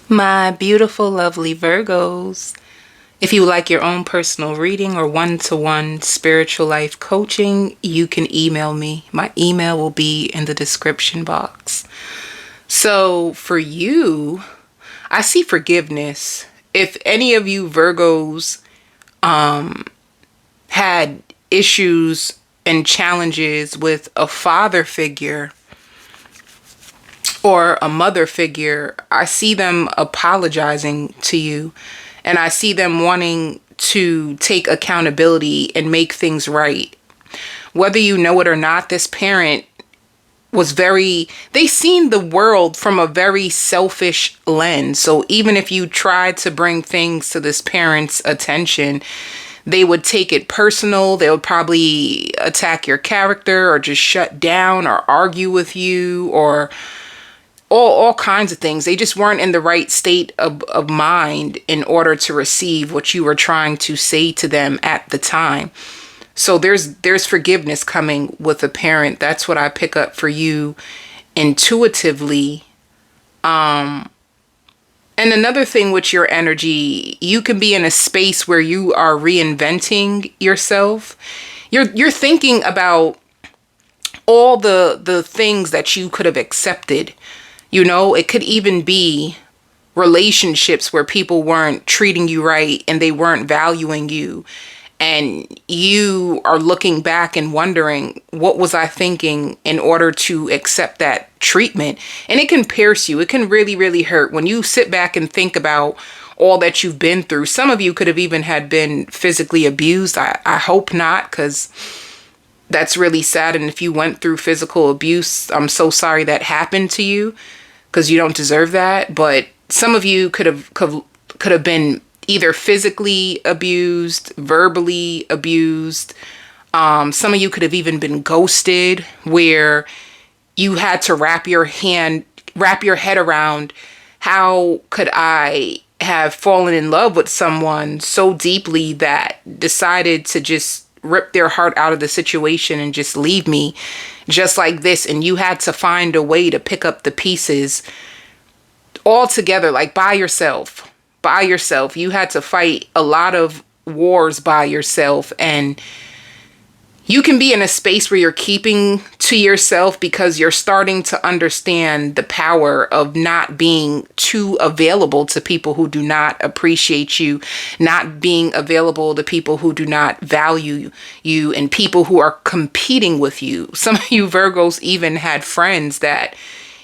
My beautiful, lovely Virgos. If you would like your own personal reading or one-to-one spiritual life coaching, you can email me. My email will be in the description box. So for you, I see forgiveness. If any of you Virgos had issues and challenges with a father figure or a mother figure, I see them apologizing to you, and I see them wanting to take accountability and make things right. Whether you know it or not, this parent they seen the world from a very selfish lens. So even if you tried to bring things to this parent's attention, they would take it personal. They would probably attack your character or just shut down or argue with you or all kinds of things. They just weren't in the right state of mind in order to receive what you were trying to say to them at the time. So there's forgiveness coming with a parent. That's what I pick up for you intuitively. And another thing with your energy, you can be in a space where you are reinventing yourself. You're thinking about all the things that you could have accepted. You know, it could even be relationships where people weren't treating you right and they weren't valuing you. And you are looking back and wondering, what was I thinking in order to accept that treatment? And it can pierce you. It can really, really hurt when you sit back and think about all that you've been through. Some of you could have even had been physically abused. I hope not, because that's really sad. And if you went through physical abuse, I'm so sorry that happened to you, because you don't deserve that. But some of you could have been either physically abused, verbally abused. Some of you could have even been ghosted, where you had to wrap your head around, how could I have fallen in love with someone so deeply that decided to just rip their heart out of the situation and just leave me just like this. And you had to find a way to pick up the pieces all together, like by yourself. You had to fight a lot of wars by yourself, and you can be in a space where you're keeping to yourself because you're starting to understand the power of not being too available to people who do not appreciate you, not being available to people who do not value you, and people who are competing with you. Some of you Virgos even had friends that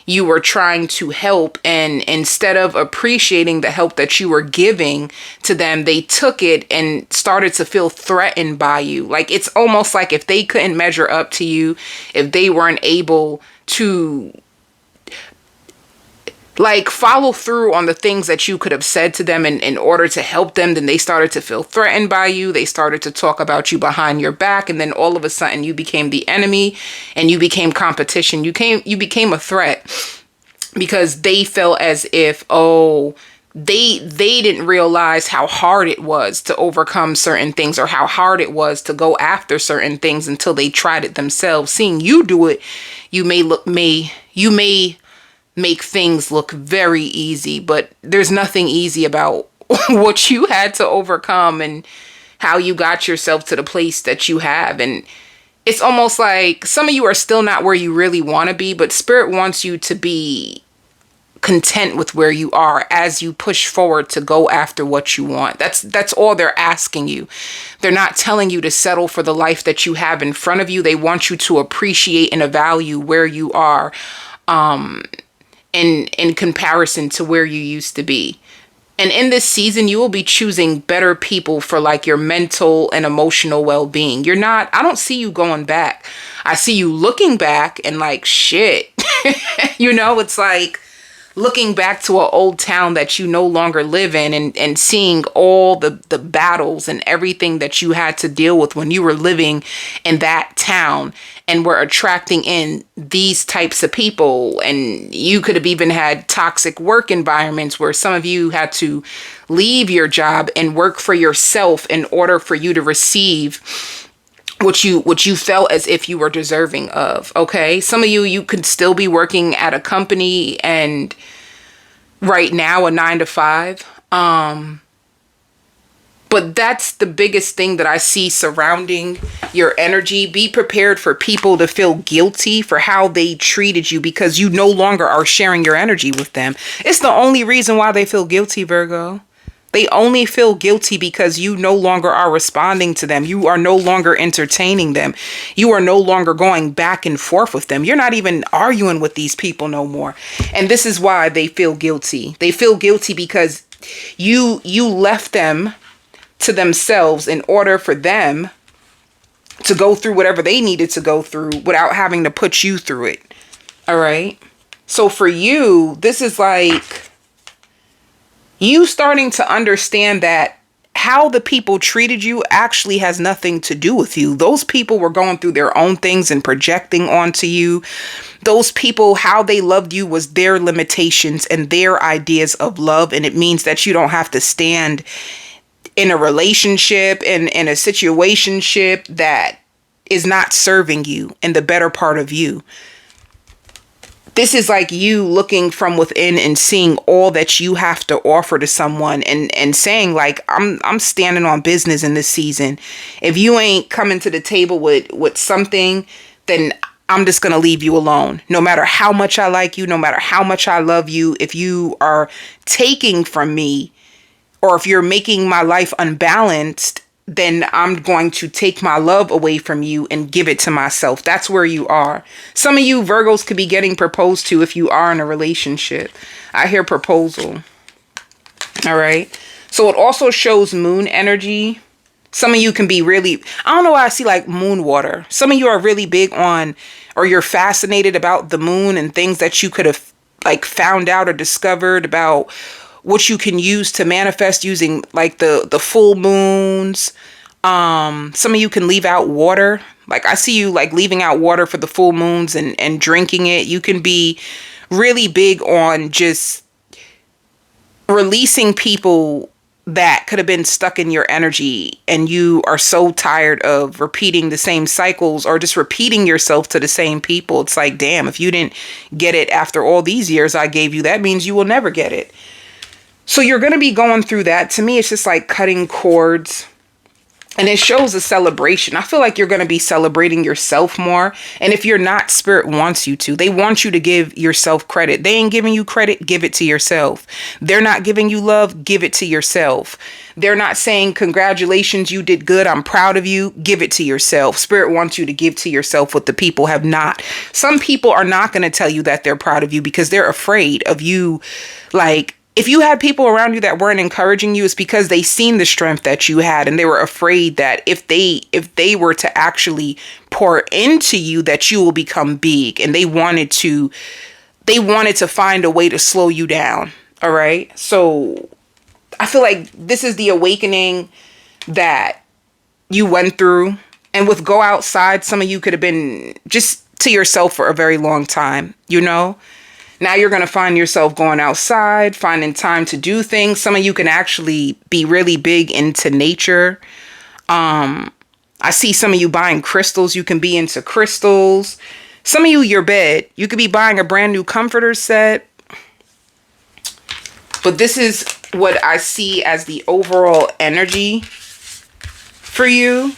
you were trying to help, and instead of appreciating the help that you were giving to them, they took it and started to feel threatened by you. Like, it's almost like if they couldn't measure up to you, if they weren't able to like follow through on the things that you could have said to them in order to help them, then they started to feel threatened by you. They started to talk about you behind your back, and then all of a sudden you became the enemy and you became competition. You became a threat because they felt as if, they didn't realize how hard it was to overcome certain things, or how hard it was to go after certain things until they tried it themselves. Seeing you do it, you may make things look very easy, but there's nothing easy about what you had to overcome and how you got yourself to the place that you have. And it's almost like some of you are still not where you really want to be, but Spirit wants you to be content with where you are as you push forward to go after what you want. That's all they're asking you. They're not telling you to settle for the life that you have in front of you. They want you to appreciate and value where you are, in comparison to where you used to be. And in this season, you will be choosing better people for like your mental and emotional well-being. I don't see you going back. I see you looking back and like, shit, it's like looking back to an old town that you no longer live in, and seeing all the battles and everything that you had to deal with when you were living in that town and were attracting in these types of people. And you could have even had toxic work environments where some of you had to leave your job and work for yourself in order for you to receive what you felt as if you were deserving of. Okay. Some of you could still be working at a company and right now, a 9 to 5. But that's the biggest thing that I see surrounding your energy. Be prepared for people to feel guilty for how they treated you because you no longer are sharing your energy with them. It's the only reason why they feel guilty, Virgo. They only feel guilty because you no longer are responding to them. You are no longer entertaining them. You are no longer going back and forth with them. You're not even arguing with these people no more. And this is why they feel guilty. They feel guilty because you left them to themselves in order for them to go through whatever they needed to go through without having to put you through it. All right. So for you, this is like you starting to understand that how the people treated you actually has nothing to do with you. Those people were going through their own things and projecting onto you. Those people, how they loved you was their limitations and their ideas of love. And it means that you don't have to stand in a relationship and in a situationship that is not serving you and the better part of you. This is like you looking from within and seeing all that you have to offer to someone and saying like, I'm standing on business in this season. If you ain't coming to the table with something, then I'm just going to leave you alone. No matter how much I like you, no matter how much I love you, if you are taking from me, or if you're making my life unbalanced, then I'm going to take my love away from you and give it to myself. That's where you are. Some of you Virgos could be getting proposed to if you are in a relationship. I hear proposal. All right. So it also shows moon energy. Some of you can be really, I don't know why I see like moon water. Some of you are really big on, or you're fascinated about the moon and things that you could have like found out or discovered about what you can use to manifest using like the full moons. Some of you can leave out water. Like I see you like leaving out water for the full moons and drinking it. You can be really big on just releasing people that could have been stuck in your energy and you are so tired of repeating the same cycles or just repeating yourself to the same people. It's like, damn, if you didn't get it after all these years I gave you, that means you will never get it. So you're going to be going through that. To me, it's just like cutting cords. And it shows a celebration. I feel like you're going to be celebrating yourself more. And if you're not, Spirit wants you to. They want you to give yourself credit. They ain't giving you credit. Give it to yourself. They're not giving you love. Give it to yourself. They're not saying, congratulations, you did good. I'm proud of you. Give it to yourself. Spirit wants you to give to yourself what the people have not. Some people are not going to tell you that they're proud of you because they're afraid of you, like, if you had people around you that weren't encouraging you, it's because they seen the strength that you had and they were afraid that if they were to actually pour into you, that you will become big, and they wanted to find a way to slow you down. All right. So I feel like this is the awakening that you went through. And with go outside, some of you could have been just to yourself for a very long time, you know? Now you're going to find yourself going outside, finding time to do things. Some of you can actually be really big into nature. I see some of you buying crystals. You can be into crystals. Some of you, your bed. You could be buying a brand new comforter set. But this is what I see as the overall energy for you.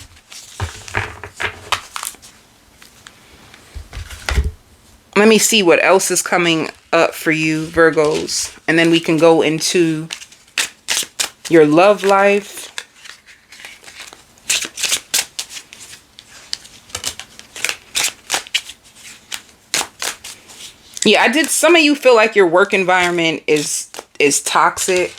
Let me see what else is coming up for you, Virgos. And then we can go into your love life. Yeah, I did. Some of you feel like your work environment is toxic.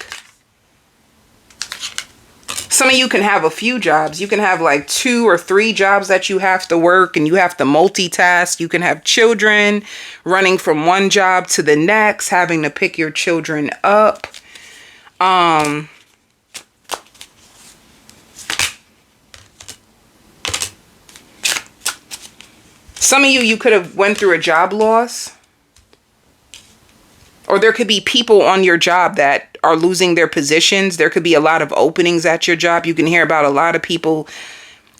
Some of you can have a few jobs. You can have like 2 or 3 jobs that you have to work and you have to multitask. You can have children running from one job to the next, having to pick your children up. Some of you could have went through a job loss. Or there could be people on your job that are losing their positions. There could be a lot of openings at your job. You can hear about a lot of people.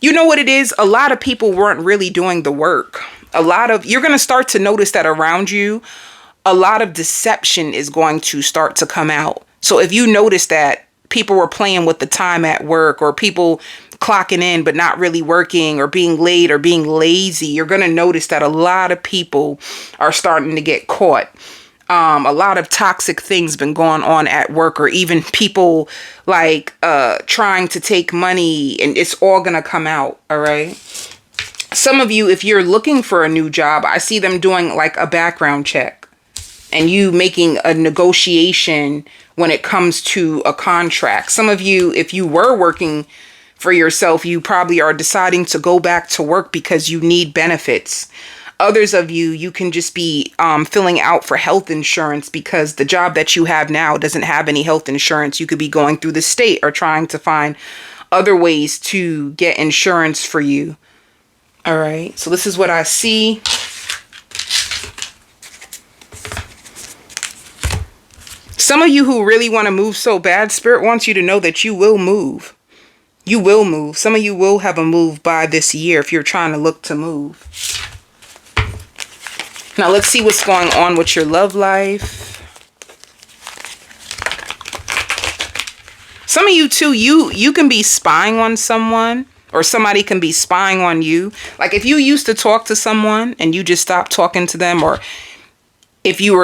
You know what it is? A lot of people weren't really doing the work. You're going to start to notice that around you. a lot of deception is going to start to come out. So if you notice that people were playing with the time at work, or people clocking in but not really working, or being late, or being lazy, you're going to notice that a lot of people are starting to get caught. A lot of toxic things been going on at work, or even people like trying to take money, and it's all going to come out. All right. Some of you, if you're looking for a new job, I see them doing like a background check, and you making a negotiation when it comes to a contract. Some of you, if you were working for yourself, you probably are deciding to go back to work because you need benefits. Others of you, you can just be filling out for health insurance because the job that you have now doesn't have any health insurance. You could be going through the state or trying to find other ways to get insurance for you. All right, so this is what I see. Some of you who really want to move so bad, Spirit wants you to know that you will move. You will move. Some of you will have a move by this year if you're trying to look to move. Now let's see what's going on with your love life. Some of you too, you can be spying on someone, or somebody can be spying on you. Like if you used to talk to someone and you just stopped talking to them, or if you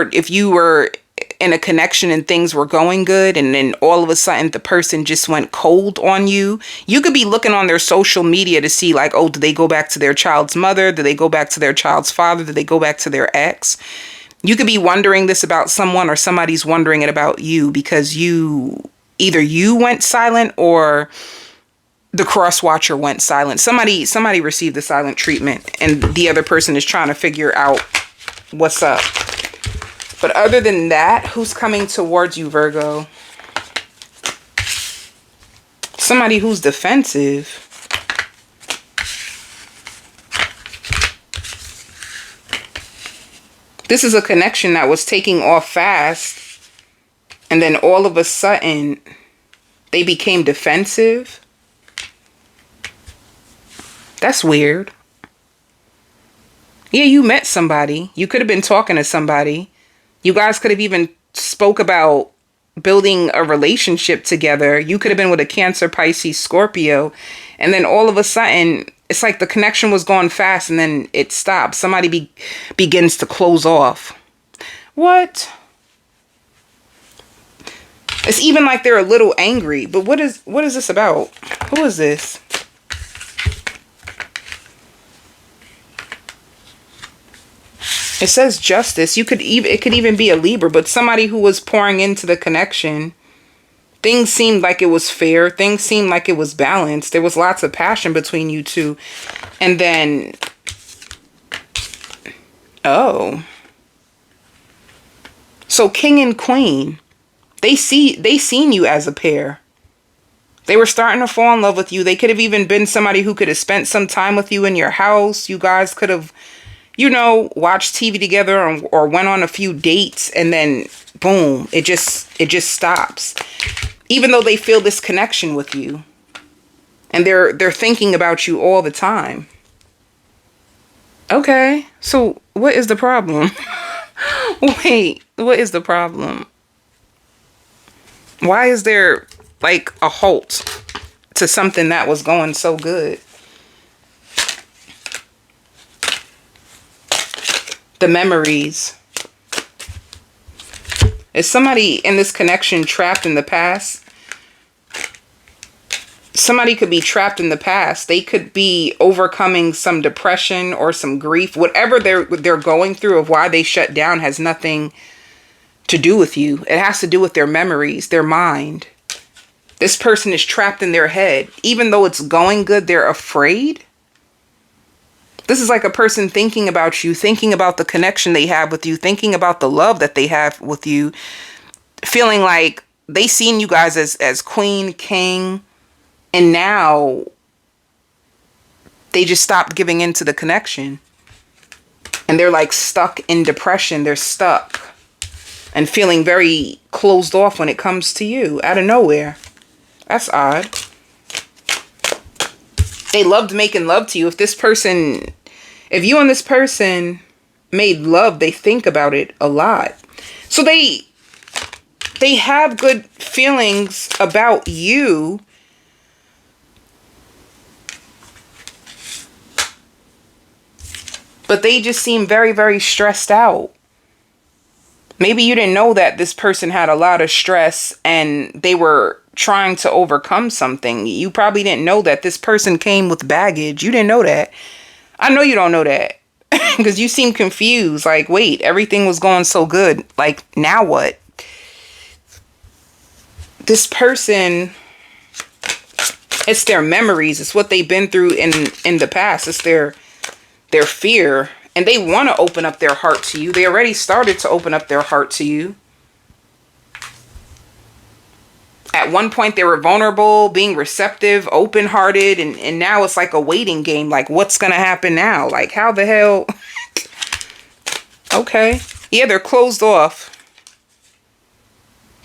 were in a connection and things were going good, and then all of a sudden the person just went cold on you, you could be looking on their social media to see like, oh, did they go back to their child's mother? Did they go back to their child's father? Did they go back to their ex? You could be wondering this about someone, or somebody's wondering it about you, because either you went silent or the cross watcher went silent. Somebody received the silent treatment, and the other person is trying to figure out what's up. But other than that, who's coming towards you, Virgo? Somebody who's defensive. This is a connection that was taking off fast, and then all of a sudden, they became defensive. That's weird. Yeah, you met somebody. You could have been talking to somebody. You guys could have even spoke about building a relationship together. You could have been with a Cancer, Pisces, Scorpio. And then all of a sudden, it's like the connection was going fast and then it stopped. Somebody begins to close off. What? It's even like they're a little angry. But what is this about? Who is this? It says justice. It could even be a Libra, but somebody who was pouring into the connection. Things seemed like it was fair. Things seemed like it was balanced. There was lots of passion between you two. And then, oh. So King and Queen, they seen you as a pair. They were starting to fall in love with you. They could have even been somebody who could have spent some time with you in your house. You guys could have, watched TV together, or went on a few dates, and then boom, it just stops. Even though they feel this connection with you, and they're thinking about you all the time. Okay, so what is the problem? Wait, what is the problem? Why is there like a halt to something that was going so good? The memories. Is somebody in this connection trapped in the past? Somebody could be trapped in the past. They could be overcoming some depression or some grief. Whatever they're going through of why they shut down has nothing to do with you. It has to do with their memories, their mind. This person is trapped in their head. Even though it's going good, they're afraid. This is like a person thinking about you, thinking about the connection they have with you, thinking about the love that they have with you, feeling like they seen you guys as queen, king, and now they just stopped giving into the connection. And they're like stuck in depression. They're stuck and feeling very closed off when it comes to you out of nowhere. That's odd. They loved making love to you. If you and this person, made love, they think about it a lot. So they have good feelings about you. But they just seem very, very stressed out. Maybe you didn't know that this person had a lot of stress and they were trying to overcome something. You probably didn't know that this person came with baggage. You didn't know that. I know you don't know that because you seem confused. Like, wait, everything was going so good. Like, now what? This person, it's their memories. It's what they've been through in the past. It's their fear, and they want to open up their heart to you. They already started to open up their heart to you. At one point, they were vulnerable, being receptive, open-hearted, and now it's like a waiting game. Like, what's going to happen now? Like, how the hell? Okay. Yeah, they're closed off.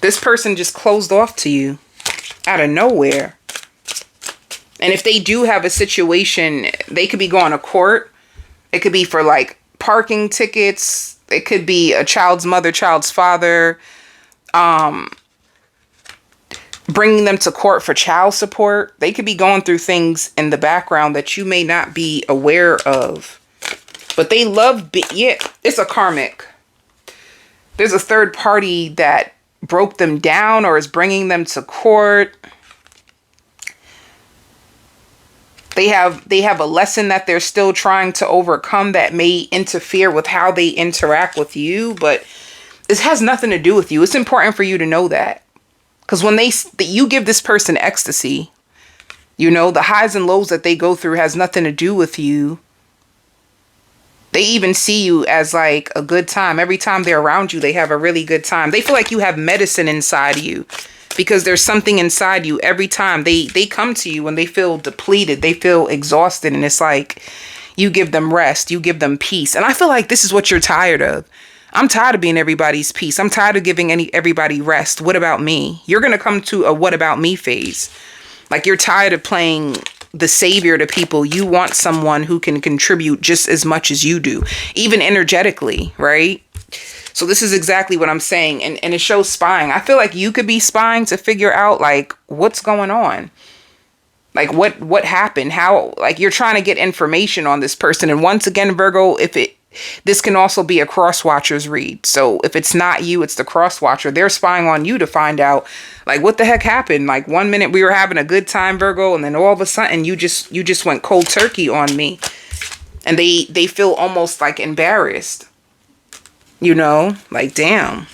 This person just closed off to you out of nowhere. And if they do have a situation, they could be going to court. It could be for like parking tickets. It could be a child's mother, child's father, bringing them to court for child support. They could be going through things in the background that you may not be aware of. But they love, yeah, it's a karmic. There's a third party that broke them down or is bringing them to court. They have a lesson that they're still trying to overcome that may interfere with how they interact with you, but it has nothing to do with you. It's important for you to know that. Because when you give this person ecstasy, you know, the highs and lows that they go through has nothing to do with you. They even see you as like a good time. Every time they're around you, they have a really good time. They feel like you have medicine inside you. Because there's something inside you every time they come to you when they feel depleted, they feel exhausted, and it's like you give them rest, you give them peace. And I feel like this is what you're tired of. I'm tired of being everybody's peace. I'm tired of giving everybody rest. What about me? You're going to come to a what about me phase. Like you're tired of playing the savior to people. You want someone who can contribute just as much as you do, even energetically, right? So this is exactly what I'm saying. And it shows spying. I feel like you could be spying to figure out like what's going on. Like what happened? How, like you're trying to get information on this person. And once again, Virgo, this can also be a cross watcher's read. So if it's not you, it's the cross watcher. They're spying on you to find out like what the heck happened. Like 1 minute we were having a good time, Virgo, and then all of a sudden you just went cold turkey on me. And they feel almost like embarrassed. You know, like, damn,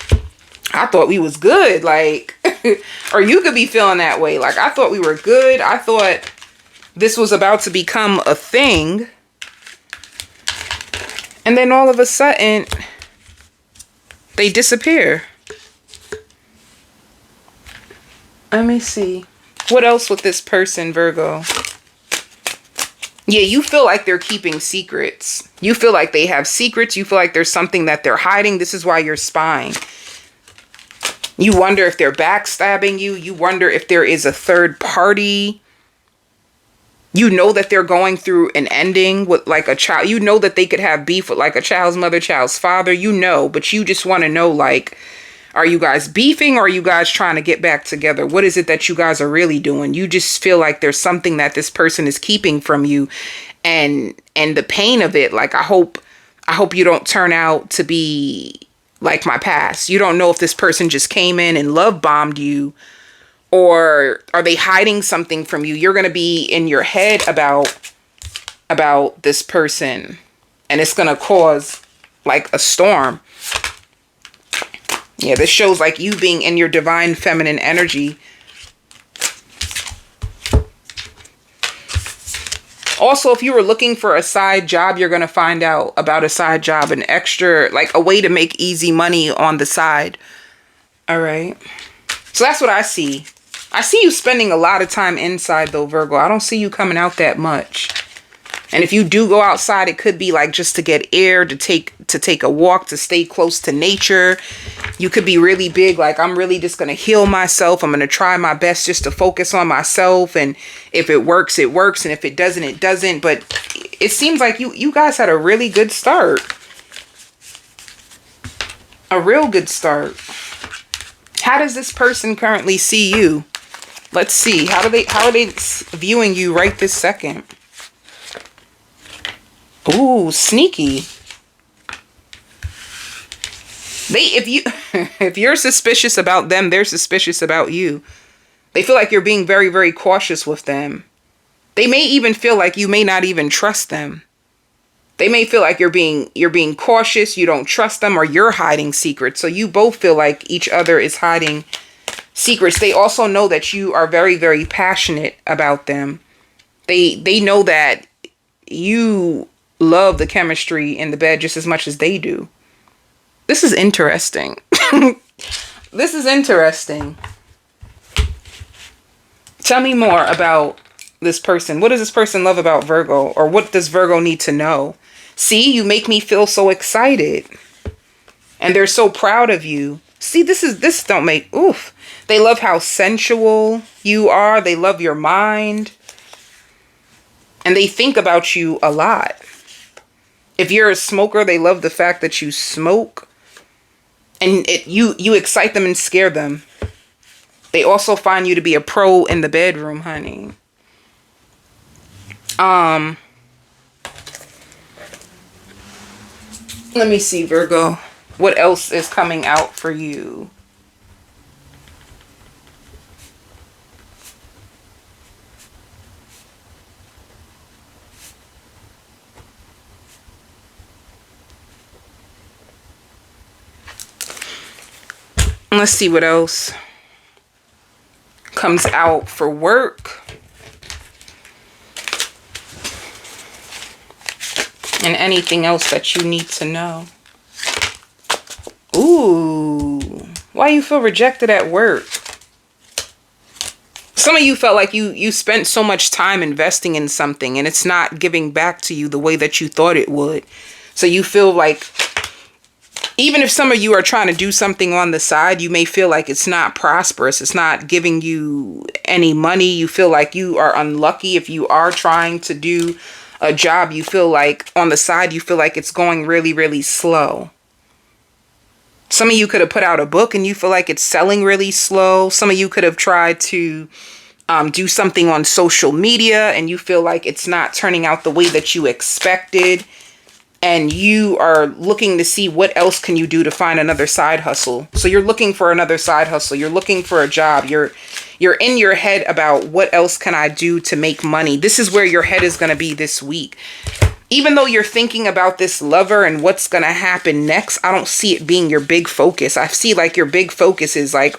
I thought we was good. Like, or you could be feeling that way. Like, I thought we were good. I thought this was about to become a thing. And then all of a sudden, they disappear. Let me see. What else with this person, Virgo? Yeah, you feel like they're keeping secrets. You feel like they have secrets. You feel like there's something that they're hiding. This is why you're spying. You wonder if they're backstabbing you. You wonder if there is a third party. You know that they're going through an ending with like a child. You know that they could have beef with like a child's mother, child's father. You know, but you just want to know like, are you guys beefing or are you guys trying to get back together? What is it that you guys are really doing? You just feel like there's something that this person is keeping from you, and the pain of it. Like, I hope you don't turn out to be like my past. You don't know if this person just came in and love bombed you, or are they hiding something from you? You're going to be in your head about this person, and it's going to cause like a storm. Yeah, this shows like you being in your divine feminine energy. Also, if you were looking for a side job, you're going to find out about a side job, an extra, like a way to make easy money on the side. All right. So that's what I see. I see you spending a lot of time inside though, Virgo. I don't see you coming out that much. And if you do go outside, it could be like just to get air, to take a walk, to stay close to nature. You could be really big, like, I'm really just going to heal myself. I'm going to try my best just to focus on myself. And if it works, it works. And if it doesn't, it doesn't. But it seems like you guys had a really good start. A real good start. How does this person currently see you? Let's see. How are they viewing you right this second? Ooh, sneaky. If you're suspicious about them, they're suspicious about you. They feel like you're being very, very cautious with them. They may even feel like you may not even trust them. They may feel like you're being cautious, you don't trust them, or you're hiding secrets. So you both feel like each other is hiding secrets. They also know that you are very, very passionate about them. They know that you love the chemistry in the bed just as much as they do. This is interesting. This is interesting. Tell me more about this person. What does this person love about Virgo? Or what does Virgo need to know? See, you make me feel so excited. And they're so proud of you. See, this don't make, oof. They love how sensual you are. They love your mind. And they think about you a lot. If you're a smoker, they love the fact that you smoke. And you excite them and scare them. They also find you to be a pro in the bedroom, honey. Let me see, Virgo. What else is coming out for you? Let's see what else comes out for work. And anything else that you need to know. Ooh. Why you feel rejected at work? Some of you felt like you spent so much time investing in something and it's not giving back to you the way that you thought it would. So you feel like even if some of you are trying to do something on the side, you may feel like it's not prosperous. It's not giving you any money. You feel like you are unlucky if you are trying to do a job. You feel like on the side, you feel like it's going really, really slow. Some of you could have put out a book and you feel like it's selling really slow. Some of you could have tried to do something on social media and you feel like it's not turning out the way that you expected. And you are looking to see what else can you do to find another side hustle. So you're looking for another side hustle. You're looking for a job. You're in your head about what else can I do to make money. This is where your head is going to be this week. Even though you're thinking about this lover and what's going to happen next, I don't see it being your big focus. I see like your big focus is like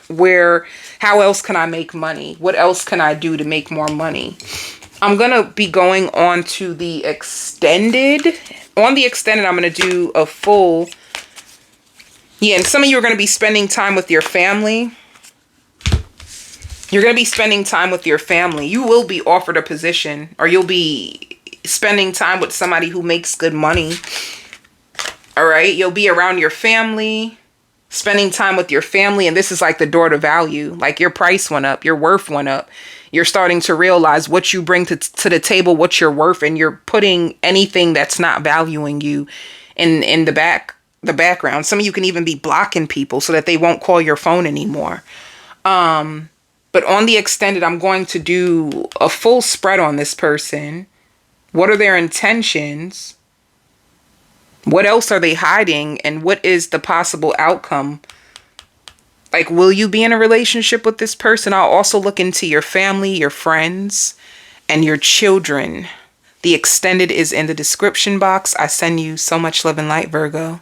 how else can I make money? What else can I do to make more money? I'm going to be going on to the extended. On the extended, I'm going to do a full. Yeah, and some of you are going to be spending time with your family. You're going to be spending time with your family. You will be offered a position or you'll be spending time with somebody who makes good money. All right. You'll be around your family, spending time with your family. And this is like the door to value. Like your price went up. Your worth went up. You're starting to realize what you bring to the table, what you're worth, and you're putting anything that's not valuing you in the background. Some of you can even be blocking people so that they won't call your phone anymore. But on the extended, I'm going to do a full spread on this person. What are their intentions? What else are they hiding? And what is the possible outcome? Like, will you be in a relationship with this person? I'll also look into your family, your friends, and your children. The extended is in the description box. I send you so much love and light, Virgo.